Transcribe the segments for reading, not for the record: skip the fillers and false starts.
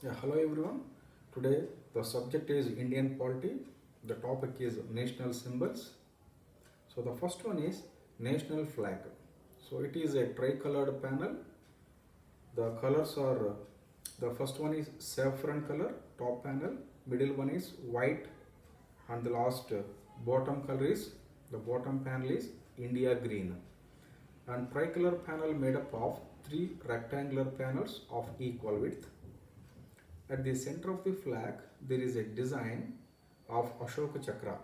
Yeah, hello everyone. Today the subject is Indian polity. The topic is national symbols. So the first one is national flag. So it is a tricolored panel. The colors are the first one is saffron color, top panel, middle one is white, and the last bottom color is the bottom panel is India green. And tricolor panel made up of three rectangular panels of equal width. At the center of the flag, there is a design of Ashoka Chakra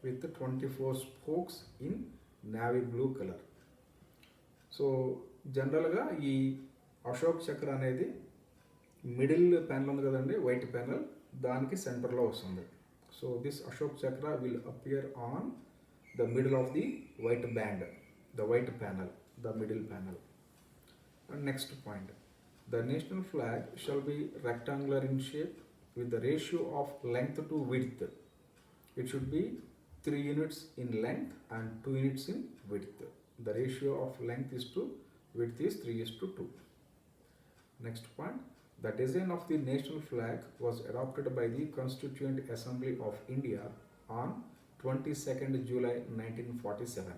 with 24 spokes in navy blue color. So జనరల్గా ఈ అశోక్ చక్ర అనేది middle panel ఉంది కదండి, white panel, దానికి సెంటర్లో వస్తుంది. So this Ashok చక్ర will appear on the middle of the white band, the white panel, the middle panel. And next point, the national flag shall be rectangular in shape with the ratio of length to width. It should be 3 units in length and 2 units in width. The ratio of length is to width is 3 is to 2. Next point, the design of the national flag was adopted by the Constituent Assembly of India on 22nd July 1947.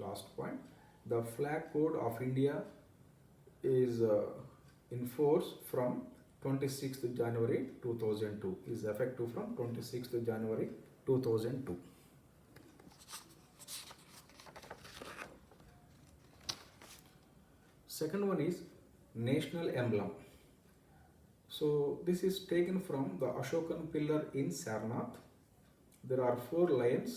Last point, the flag code of India is in force from 26th January 2002, is effective from 26th January 2002. Second one is national emblem. So this is taken from the Ashokan pillar in Sarnath. There are 4 lions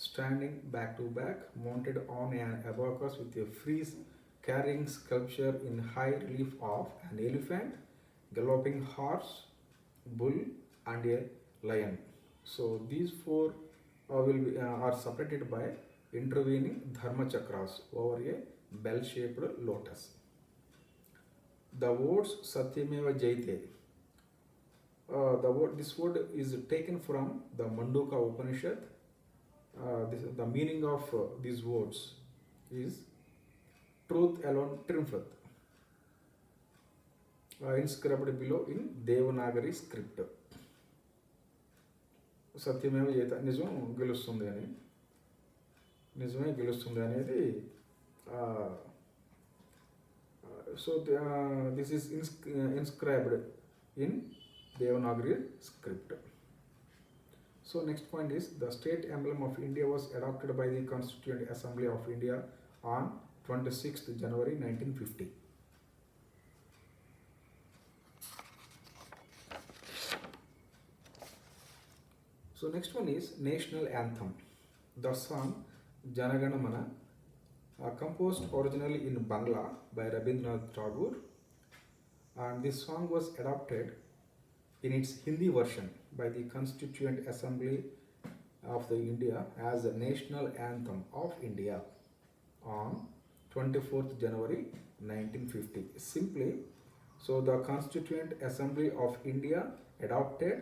standing back to back, mounted on an abacus with a frieze carrying sculpture in high relief of an elephant, galloping horse, bull, and a lion. So these 4 are separated by intervening dharma chakras over a bell-shaped lotus. The words Satyameva Jayate. This word is taken from the Manduka Upanishad. The meaning of these words is truth alone triumpheth. Inscribed below in Devanagari script. సత్యమేవ జయత, నిజం గెలుస్తుంది అని, నిజమే గెలుస్తుంది అనేది. So this is inscribed in Devanagari script. So next point is the state emblem of India was adopted by the Constituent Assembly of India on 26th January 1950. So next one is national anthem. The song Janagana Mana, composed originally in Bangla by Rabindranath Tagore, and this song was adopted in its Hindi version by the Constituent Assembly of the India as the national anthem of India on 24th January 1950. Simply, so the Constituent Assembly of India adopted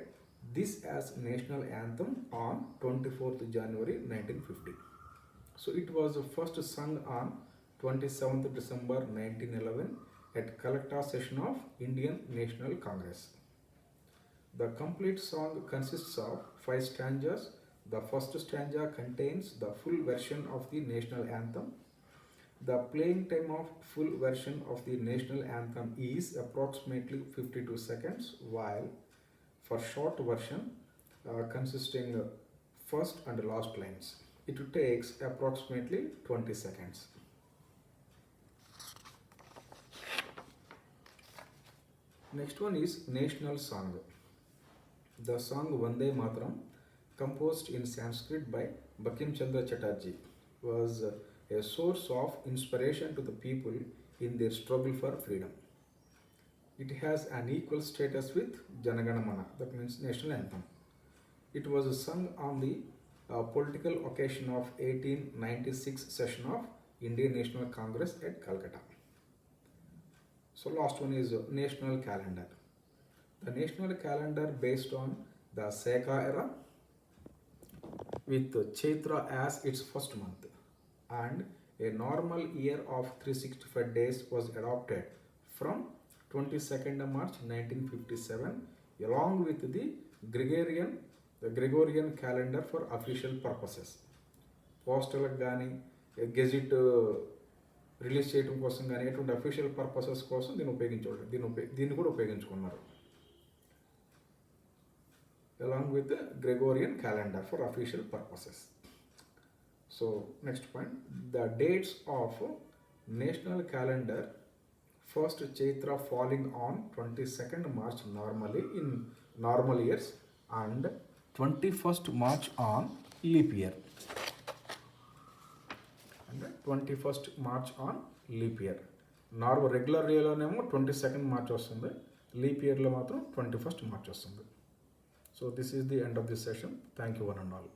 this as national anthem on 24th January 1950. So it was first sung on 27th December 1911 at Calcutta session of Indian National Congress. The complete song consists of 5 stanzas. The first stanza contains the full version of the national anthem. The playing time of full version of the national anthem is approximately 52 seconds, while for short version consisting first and last lines, it takes approximately 20 seconds. Next one is national song. The song Vande Mataram, composed in Sanskrit by Bankim Chandra Chatterjee, was a source of inspiration to the people in their struggle for freedom. It has an equal status with Janagana Mana, that means national anthem. It was sung on the political occasion of 1896 session of Indian National Congress at Calcutta. So last one is national calendar. The national calendar based on the Seka era with Chaitra as its first month, and a normal year of 365 days was adopted from 22nd March 1957 along with the Gregorian calendar for official purposes. పోస్టల్కి కానీ gazette release చేయడం కోసం కానీ ఎటువంటి official purposes కోసం దీన్ని కూడా ఉపయోగించుకున్నారు. along with the Gregorian calendar for official purposes. So next point, the dates of national calendar, first Chaitra falling on 22nd March normally in normal years and 21st March on leap year. And 21st March on leap year. Normal regular year లోనేమో 22nd March వస్తుంది, leap year లో మాత్రం 21st March వస్తుంది. So this is the end of this session. Thank you one and all.